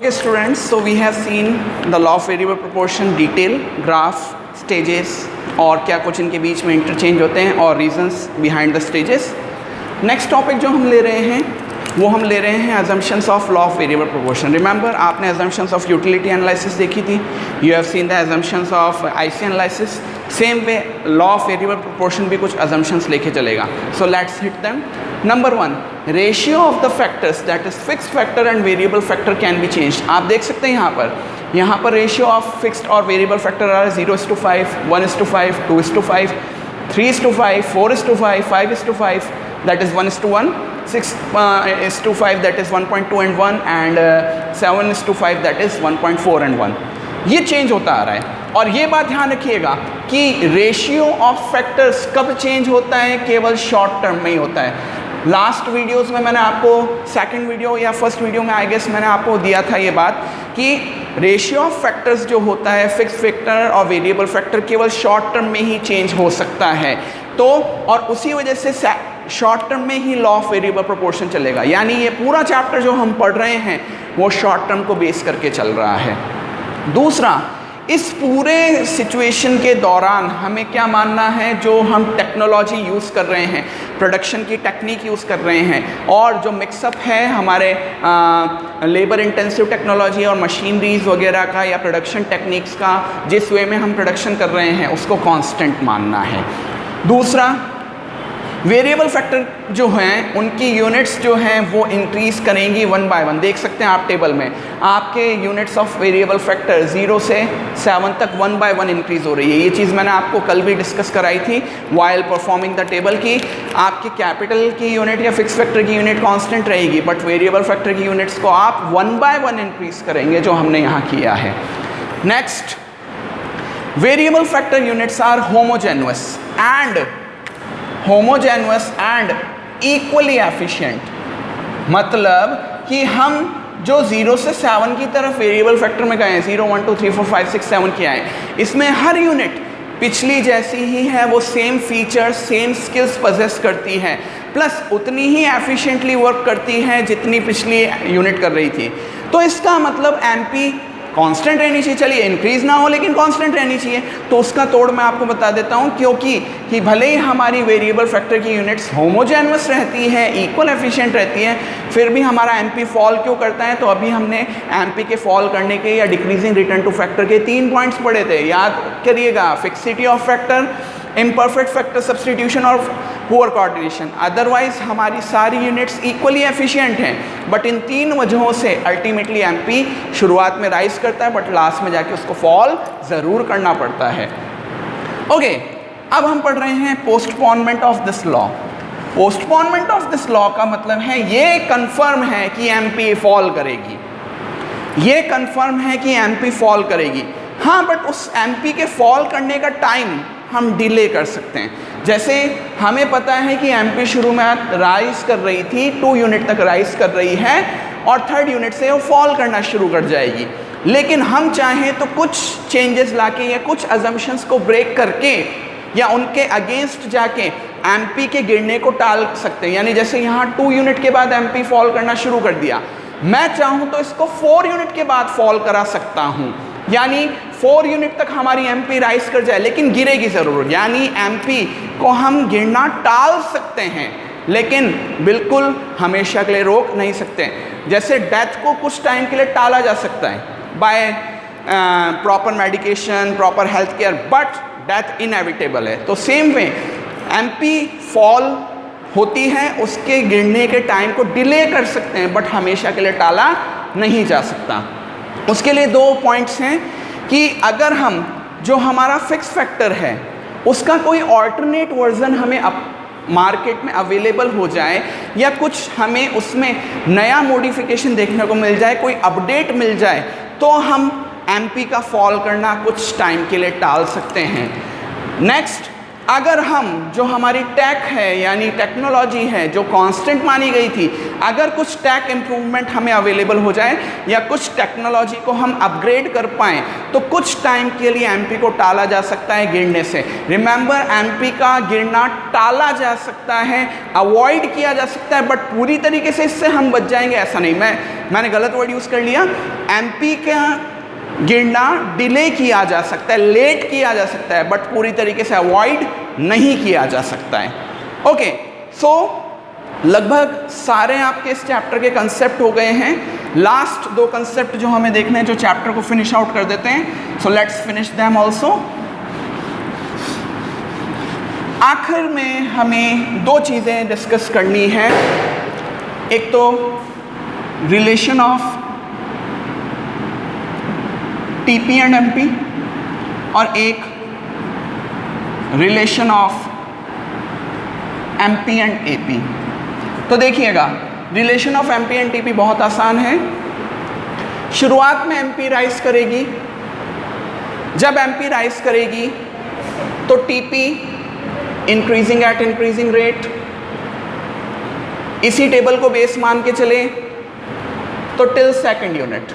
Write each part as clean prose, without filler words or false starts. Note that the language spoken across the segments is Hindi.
Okay students, so we have seen the law of variable proportion detail, graph, stages और क्या कुछ इनके बीच में इंटरचेंज होते हैं और reasons behind the stages. Next topic जो हम ले रहे हैं वो हम ले रहे हैं assumptions of law of variable proportion। Remember आपने assumptions of utility analysis देखी थी, you have seen the assumptions of IC analysis। Same way law of variable proportion भी कुछ assumptions लेके चलेगा। So let's hit them। Number 1, ratio of the factors that is fixed factor and variable factor can be changed। आप देख सकते हैं यहाँ पर रेशियो ऑफ फिक्स्ड और वेरिएबल फैक्टर आ रहा है 0:5, 1:5, 2:5, 3:5, 4:5, 5:5, that is 1:1, 6:5 that is 1.2 and 1 and 7:5 that is 1.4 and 1। ये चेंज होता आ रहा है और ये बात ध्यान रखिएगा कि रेशियो ऑफ फैक्टर्स कब चेंज होता है, केवल शॉर्ट टर्म में ही होता है। लास्ट वीडियोस में मैंने आपको सेकंड वीडियो या फर्स्ट वीडियो में आई गेस मैंने आपको दिया था ये बात कि रेशियो ऑफ फैक्टर्स जो होता है फिक्स फैक्टर और वेरिएबल फैक्टर केवल शॉर्ट टर्म में ही चेंज हो सकता है। तो और उसी वजह से शॉर्ट टर्म में ही लॉ ऑफ वेरिएबल प्रोपोर्शन चलेगा, यानी ये पूरा चैप्टर जो हम पढ़ रहे हैं वो शॉर्ट टर्म को बेस करके चल रहा है। दूसरा, इस पूरे सिचुएशन के दौरान हमें क्या मानना है, जो हम टेक्नोलॉजी यूज़ कर रहे हैं, प्रोडक्शन की टेक्निक यूज़ कर रहे हैं और जो मिक्सअप है हमारे लेबर इंटेंसिव टेक्नोलॉजी और मशीनरीज वगैरह का या प्रोडक्शन टेक्निक्स का, जिस वे में हम प्रोडक्शन कर रहे हैं उसको कांस्टेंट मानना है। दूसरा, वेरिएबल फैक्टर जो हैं उनकी यूनिट्स जो हैं वो इंक्रीज़ करेंगी 1 by 1। देख सकते हैं आप टेबल में आपके यूनिट्स ऑफ वेरिएबल फैक्टर 0 से 7 तक 1 by 1 इंक्रीज़ हो रही है। ये चीज़ मैंने आपको कल भी डिस्कस कराई थी वाइल परफॉर्मिंग द टेबल की आपकी कैपिटल की यूनिट या फिक्स फैक्टर की यूनिट कांस्टेंट रहेगी, बट वेरिएबल फैक्टर की यूनिट्स को आप 1 by 1 इंक्रीज़ करेंगे, जो हमने यहाँ किया है। Next, variable factor units are homogenous and equally efficient. मतलब कि हम जो 0 से 7 की तरफ वेरिएबल फैक्टर में गए हैं, 0, 1, 2, 3, 4, 5, 6, 7 किया है, इसमें हर यूनिट पिछली जैसी ही है, वो same features same skills possess करती है, प्लस उतनी ही एफिशिएंटली वर्क करती है जितनी पिछली यूनिट कर रही थी। तो इसका मतलब एमपी कांस्टेंट रहनी चाहिए, चलिए इंक्रीज ना हो लेकिन कांस्टेंट रहनी चाहिए। तो उसका तोड़ मैं आपको बता देता हूँ, क्योंकि कि भले ही हमारी वेरिएबल फैक्टर की यूनिट्स होमोजेनस रहती है, इक्वल एफिशिएंट रहती है, फिर भी हमारा एमपी फॉल क्यों करता है। तो अभी हमने एमपी के फॉल करने के या डिक्रीजिंग रिटर्न टू फैक्टर के 3 पॉइंट्स पढ़े थे, याद करिएगा। Fixity of factor, imperfect factor substitution और पुअर कोऑर्डिनेशन। अदरवाइज हमारी सारी यूनिट्स इक्वली एफिशिएंट हैं, बट इन 3 वजहों से अल्टीमेटली एमपी शुरुआत में राइज करता है, बट लास्ट में जाके उसको फॉल ज़रूर करना पड़ता है। ओके, अब हम पढ़ रहे हैं postponement of this law. Postponement of this law का मतलब है ये कंफर्म है कि एमपी फॉल करेगी, ये कंफर्म है कि एमपी फॉल करेगी। हाँ, बट उस एमपी के फॉल करने का टाइम हम डिले कर सकते हैं। जैसे हमें पता है कि एमपी शुरू में राइज कर रही थी, 2 यूनिट तक राइज कर रही है और 3rd यूनिट से वो फॉल करना शुरू कर जाएगी, लेकिन हम चाहें तो कुछ चेंजेस लाके या कुछ अजम्पशंस को ब्रेक करके या उनके अगेंस्ट जाके एमपी के गिरने को टाल सकते हैं। यानी जैसे यहाँ 2 यूनिट के बाद एमपी फॉल करना शुरू कर दिया, मैं चाहूँ तो इसको 4 यूनिट के बाद फॉल करा सकता हूँ, यानी 4 यूनिट तक हमारी एमपी राइज कर जाए लेकिन गिरेगी ज़रूर, यानी एमपी को हम गिरना टाल सकते हैं लेकिन बिल्कुल हमेशा के लिए रोक नहीं सकते। जैसे डेथ को कुछ टाइम के लिए टाला जा सकता है by proper medication, proper health care, but death inevitable है। तो सेम वे एमपी फॉल होती है, उसके गिरने के टाइम को डिले कर सकते हैं, बट हमेशा के लिए टाला नहीं जा सकता। उसके लिए 2 पॉइंट्स हैं कि अगर हम जो हमारा फिक्स फैक्टर है उसका कोई ऑल्टरनेट वर्जन हमें मार्केट में अवेलेबल हो जाए या कुछ हमें उसमें नया मॉडिफिकेशन देखने को मिल जाए, कोई अपडेट मिल जाए, तो हम एमपी का फॉल करना कुछ टाइम के लिए टाल सकते हैं। नेक्स्ट, अगर हम जो हमारी टेक है यानी टेक्नोलॉजी है जो कांस्टेंट मानी गई थी, अगर कुछ टेक इम्प्रूवमेंट हमें अवेलेबल हो जाए या कुछ टेक्नोलॉजी को हम अपग्रेड कर पाएँ तो कुछ टाइम के लिए एमपी को टाला जा सकता है गिरने से। रिमेंबर, एमपी का गिरना टाला जा सकता है, अवॉइड किया जा सकता है, बट पूरी तरीके से इससे हम बच जाएंगे ऐसा नहीं। मैंने गलत वर्ड यूज़ कर लिया। एमपी का गिरना डिले किया जा सकता है, लेट किया जा सकता है, बट पूरी तरीके से अवॉइड नहीं किया जा सकता है। ओके, सो लगभग सारे आपके इस चैप्टर के कंसेप्ट हो गए हैं। लास्ट 2 कंसेप्ट जो हमें देखने हैं, जो चैप्टर को फिनिश आउट कर देते हैं। So let's finish them also. आखिर में हमें 2 चीज़ें डिस्कस करनी है। एक तो relation of TP and MP और एक relation of MP and AP. तो देखिएगा, relation of MP and TP बहुत आसान है। शुरुआत में एमपी राइज करेगी, जब एमपी राइज करेगी तो TP increasing at increasing rate. इसी टेबल को बेस मान के चले तो टिल सेकंड यूनिट।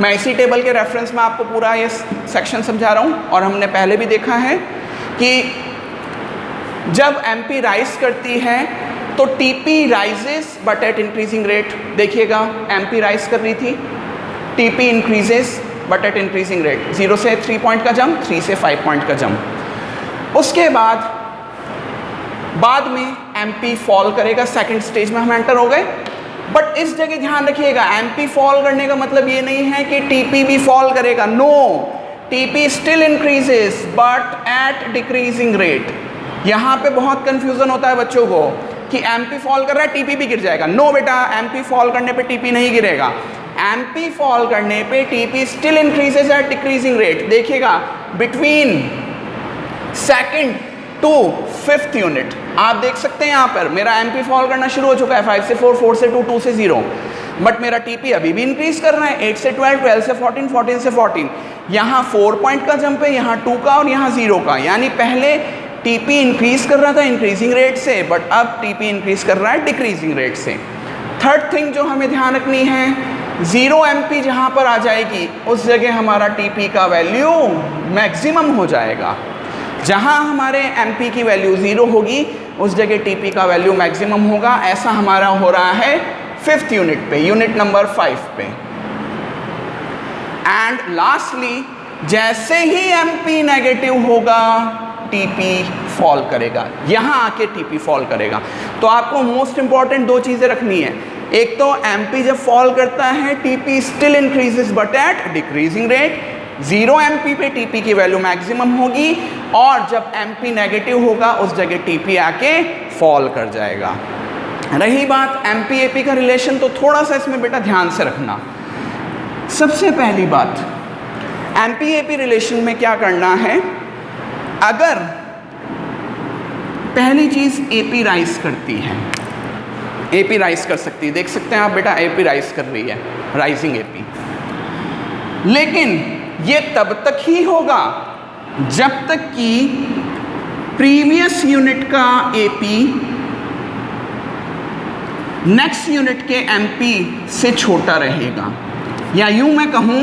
मैं इसी टेबल के रेफरेंस में आपको पूरा ये सेक्शन समझा रहा हूँ, और हमने पहले भी देखा है कि जब एमपी राइज करती है तो TP rises but at increasing rate. देखिएगा, एमपी राइज कर रही थी, TP increases but eight increasing rate. 0 से 3 पॉइंट का जंप, 3 से 5 पॉइंट का जंप। उसके बाद में एमपी फॉल करेगा। सेकंड स्टेज में हम एंटर हो गए। बट इस जगह ध्यान रखिएगा, एमपी फॉल करने का मतलब ये नहीं है कि टीपी भी फॉल करेगा। No, TP still increases but at decreasing rate. यहाँ पे बहुत कंफ्यूजन होता है बच्चों को कि एमपी फॉल कर रहा है टीपी भी गिर जाएगा। नो बेटा, एमपी फॉल करने पे टीपी नहीं गिरेगा। एमपी फॉल करने पे TP still increases at decreasing rate. देखिएगा, between second to 5th unit आप देख सकते हैं यहाँ पर मेरा एमपी फॉल करना शुरू हो चुका है। 5 से 4, 4 से 2, 2 से 0, बट मेरा टीपी अभी भी इंक्रीज कर रहा है। 8 से 12, 12 से 14, 14 से 14। यहाँ 4 पॉइंट का जंप है, यहाँ 2 का और यहाँ 0 का। यानी पहले टीपी इंक्रीज कर रहा था इंक्रीजिंग रेट से, बट अब टीपी इंक्रीज कर रहा है डिक्रीजिंग रेट से। थर्ड थिंग जो हमें ध्यान रखनी है, 0 एमपी जहाँ पर आ जाएगी उस जगह हमारा टीपी का वैल्यू मैक्सिमम हो जाएगा। जहाँ हमारे एमपी की वैल्यू 0 होगी उस जगह टीपी का वैल्यू मैक्सिमम होगा। ऐसा हमारा हो रहा है 5th यूनिट पे, यूनिट नंबर 5 पे। एंड लास्टली, जैसे ही एमपी नेगेटिव होगा टीपी फॉल करेगा, यहाँ आके टीपी फॉल करेगा। तो आपको मोस्ट इंपॉर्टेंट 2 चीज़ें रखनी है। एक तो एमपी जब फॉल करता है TP still increases but at decreasing rate. 0 MP पे टीपी की वैल्यू मैक्सिमम होगी, और जब एमपी नेगेटिव होगा उस जगह टीपी आके फॉल कर जाएगा। रही बात एमपी एपी का रिलेशन, तो थोड़ा सा इसमें बेटा ध्यान से रखना। सबसे पहली बात, एमपी एपी रिलेशन में क्या करना है, अगर पहली चीज एपी राइज करती है, एपी राइज कर सकती है, देख सकते हैं आप बेटा एपी राइज कर रही है, राइजिंग एपी। लेकिन ये तब तक ही होगा जब तक कि प्रीवियस यूनिट का एपी नेक्स्ट यूनिट के एमपी से छोटा रहेगा। या यूं मैं कहूं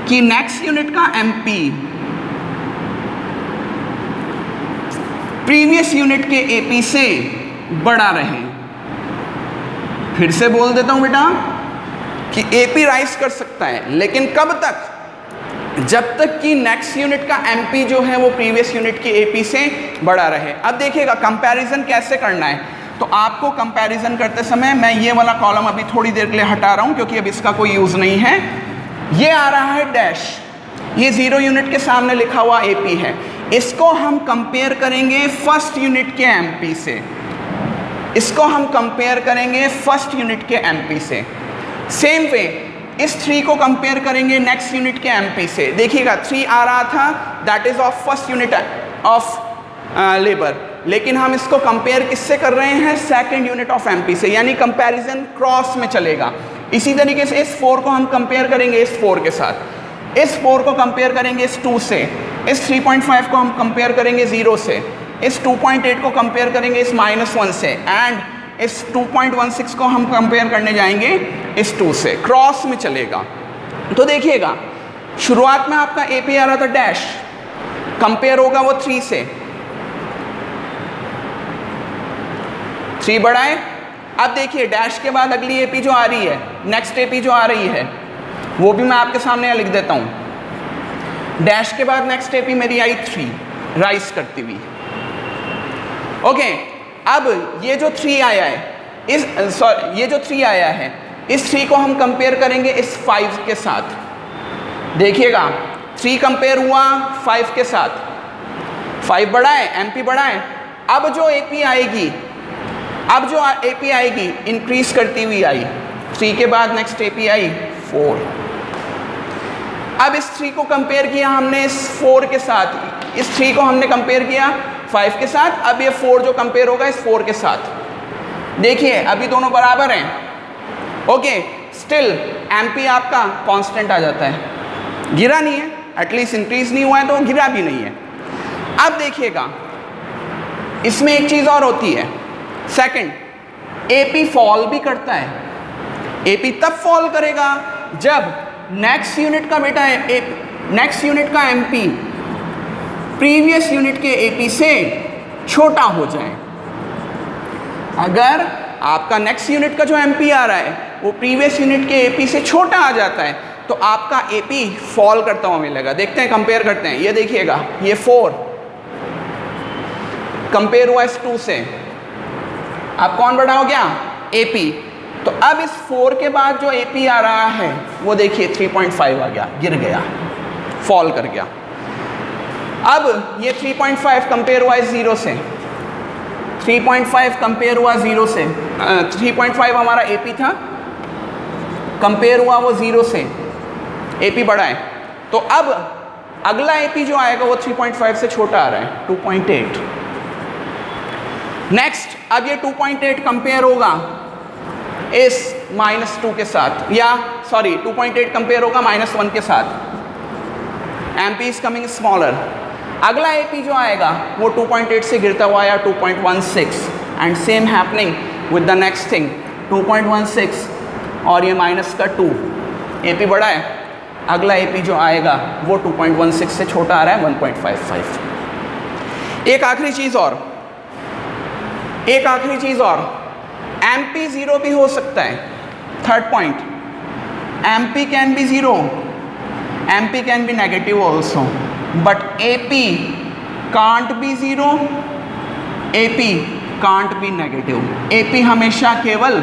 कि नेक्स्ट यूनिट का एमपी प्रीवियस यूनिट के एपी से बड़ा रहे। फिर से बोल देता हूं बेटा कि एपी राइज कर सकता है, लेकिन कब तक, जब तक कि नेक्स्ट यूनिट का एमपी जो है वो प्रीवियस यूनिट के एपी से बड़ा रहे। अब देखिएगा कंपैरिजन कैसे करना है। तो आपको कंपैरिजन करते समय मैं ये वाला कॉलम अभी थोड़ी देर के लिए हटा रहा हूं क्योंकि अब इसका कोई यूज नहीं है। ये आ रहा है डैश, ये 0 यूनिट के सामने लिखा हुआ एपी है। इसको हम कंपेयर करेंगे फर्स्ट यूनिट के एमपी से, इसको हम कंपेयर करेंगे फर्स्ट यूनिट के एमपी से। सेम वे इस 3 को कंपेयर करेंगे नेक्स्ट यूनिट के एमपी से। देखिएगा 3 आ रहा था, that is of first unit of labour, लेकिन हम इसको कंपेयर किससे कर रहे हैं, सेकंड यूनिट ऑफ एमपी से, यानी कंपैरिजन क्रॉस में चलेगा। इसी तरीके से इस 4 को हम कंपेयर करेंगे इस 4 के साथ, इस 4 को कंपेयर करेंगे इस 2 से, इस 3.5 को हम कंपेयर करेंगे 0 से, इस 2.8 को कंपेयर करेंगे इस -1 से, एंड इस 2.16 को हम कंपेयर करने जाएंगे इस 2 से, क्रॉस में चलेगा। तो देखिएगा शुरुआत में आपका AP आ रहा था डैश, कंपेयर होगा वो 3 से, 3 बढ़ाए। अब देखिए डैश के बाद अगली AP जो आ रही है, नेक्स्ट AP जो आ रही है, वो भी मैं आपके सामने लिख देता हूँ। डैश के बाद नेक्स्ट AP मेरी आई 3, राइज करती हुई। ओके, अब ये जो 3 आया है, ये जो 3 आया है, इस 3 को हम कंपेयर करेंगे इस 5 के साथ। देखिएगा 3 कंपेयर हुआ 5 के साथ, 5 बढ़ाए, MP बढ़ाए। अब जो AP आएगी, अब जो AP आएगी इंक्रीज करती हुई आई, 3 के बाद नेक्स्ट AP आई 4। अब इस 3 को कंपेयर किया हमने इस 4 के साथ, इस 3 को हमने कंपेयर किया 5 के साथ। अब ये 4 जो कंपेयर होगा इस 4 के साथ। देखिए अभी दोनों बराबर हैं। ओके, स्टिल MP आपका कांस्टेंट आ जाता है, गिरा नहीं है, एटलीस्ट इंक्रीज नहीं हुआ है तो गिरा भी नहीं है। अब देखिएगा इसमें एक चीज़ और होती है, सेकंड, AP फॉल भी करता है। AP तब फॉल करेगा जब नेक्स्ट यूनिट का बेटा है, नेक्स्ट यूनिट का MP प्रीवियस यूनिट के AP से छोटा हो जाए। अगर आपका नेक्स्ट यूनिट का जो MP आ रहा है वो प्रीवियस यूनिट के AP से छोटा आ जाता है तो आपका AP फॉल करता हुआ मिलेगा। देखते हैं, कंपेयर करते हैं। ये देखिएगा, ये 4 कंपेयर हुआ इस 2 से, अब कौन बड़ा हो गया? AP। तो अब इस 4 के बाद जो AP आ रहा है वो देखिए 3.5 आ गया, गिर गया, फॉल कर गया। अब ये 3.5 कंपेयर हुआ इस 0 से, 3.5 कंपेयर हुआ 0 से, 3.5 हमारा AP था, कंपेयर हुआ वो 0 से, AP बढ़ा है। तो अब अगला AP जो आएगा वो 3.5 से छोटा आ रहा है, 2.8। नेक्स्ट, अब ये 2.8 कंपेयर होगा इस -2 के साथ, या सॉरी 2.8 कंपेयर होगा -1 के साथ। MP is coming smaller. अगला AP जो आएगा वो 2.8 से गिरता हुआ आया 2.16, and same happening with the next thing, 2.16 और ये -2, AP बढ़ा है। अगला AP जो आएगा वो 2.16 से छोटा आ रहा है, 1.55। एक आखिरी चीज़ और, MP 0 भी हो सकता है। Third point, MP can be 0, MP can be negative also, but AP can't be 0, AP can't be negative. AP हमेशा केवल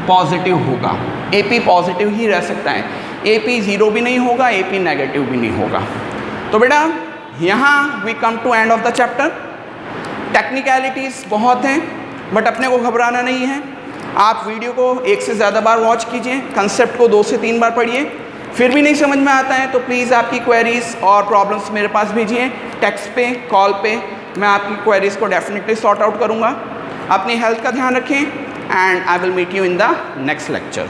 पॉजिटिव होगा, AP पॉजिटिव ही रह सकता है, AP 0 भी नहीं होगा, AP नेगेटिव भी नहीं होगा। तो बेटा यहाँ we come to end of the chapter. Technicalities बहुत हैं बट अपने को घबराना नहीं है। आप वीडियो को 1 से ज़्यादा बार वॉच कीजिए, कंसेप्ट को 2 से 3 बार पढ़िए। फिर भी नहीं समझ में आता है तो प्लीज़ आपकी क्वेरीज़ और प्रॉब्लम्स मेरे पास भेजिए, टेक्स्ट पे, कॉल पे, मैं आपकी क्वेरीज़ को डेफिनेटली सॉर्ट आउट करूँगा। अपनी हेल्थ का ध्यान रखें, and I will meet you in the next lecture.